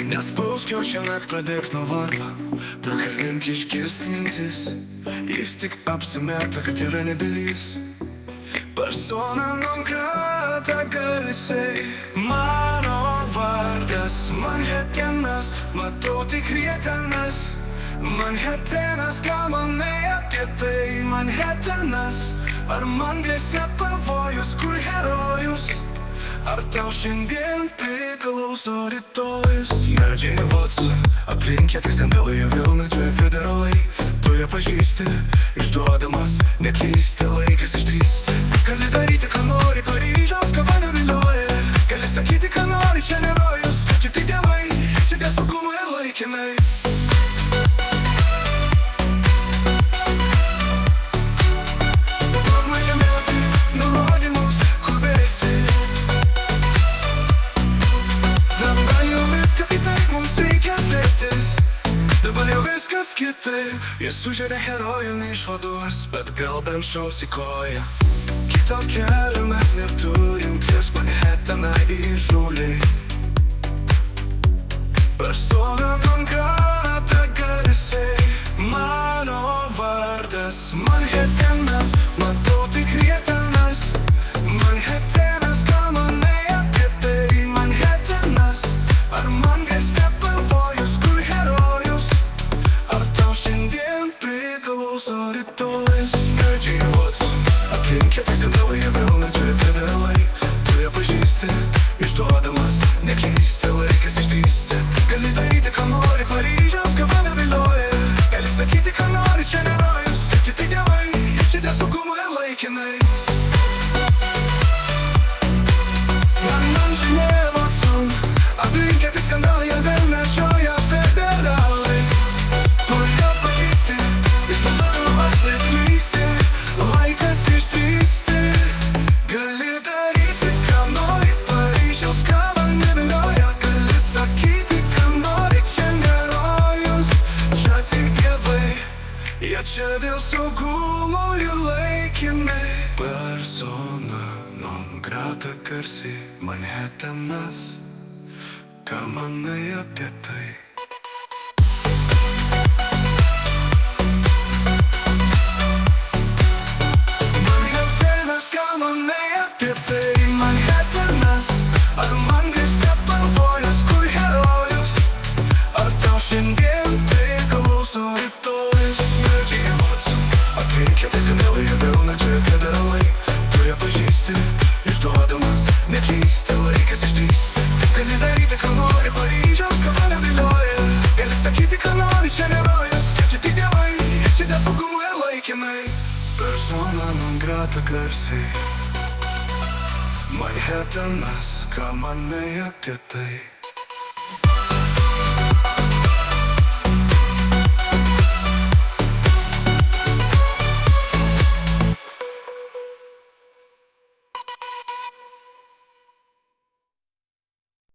Nespausk jau šiąnakt, pradėk nuo vardo, prakalbink išgirsk mintis. Jis tik apsimeta, kad yra nebylys. Persona non grata garsiai, mano vardas Manhatanas, matau tik rietenas. Manhatanas, gal manai apie tai? Manhatanas, ar man grėsia pavojus, kur herojus? Ar tau šiandien priklauso rytojus? Medžiai Watson, aplink jie tik skandalai, jie vėl medžioja federalai. Tu ją pažįsti, išduodamas, neklysti, laikas išdrįsti. Gali daryti, ką nori, Paryžiaus kava nevilioja. Gali sakyti, ką nori, čia nerojus. Čia tik dievai, čia dėl saugumo ir laikinai. Duok žemėlapį, nurodymus, kur bėgti. Dabar jau viskas kitaip, mums reikia slėptis. Dabar jau viskas kitaip. Jie sužeria herojų neišvaduos, bet gal bent šaus į koją. Kito kelio mes neturim, kvies Manhataną įžūliai. Persona non grata garsiai, mano vardas Manhatanas, matau tik rietenas. Manhatanas, gal manai apie tai? Manhatanas, ar man grėsia pavojus, kur herojus? Ar tau šiandien priklauso rytojus? Medžiai Watson, aplink jie tik skandalai, jie vėl medžioja federalai. Tu ją pažįsti, išduodamas, neklysti, laikas išdrįsti. Gali daryti, ką nori, Paryžiaus kava nevilioja. Gali sakyti, ką nori, čia nerojus. Čia tik dievai, čia dėl saugumo ir laikinai. Man žinia Watson, aplink jie tik skandalai, jie vėl medžioja federalai. Tu ją pažįsti, išduodamas, neklysti, laikas išdrįsti. Gali daryti, ką nori, Paryžiaus kava nevilioja. Gali sakyti, ką nori, čia nerojus. Čia tik dievai, jie čia dėl saugumo ir laikinai. Persona non grata garsiai, Manhatanas, ką manai apie tai? Manhatanas, ką manai apie tai? Manhatanas, ar man grėsia pavojus, kur herojus? Ar tau šiandien priklauso rytojus? Medžiai Watson, aplink jie tik skandalai, jie vėl medžioja federalai. Tu ją pažįsti, išduodamas, neklysti, laikas išdrįsti. Gali daryti, ką nori, Paryžiaus kava nevilioja. Gali sakyti, ką nori, čia nerojus. Čia tik dievai, čia dėl saugumo ir laikinai. Persona non grata garsiai, Manhatanas, ką manai apie tai?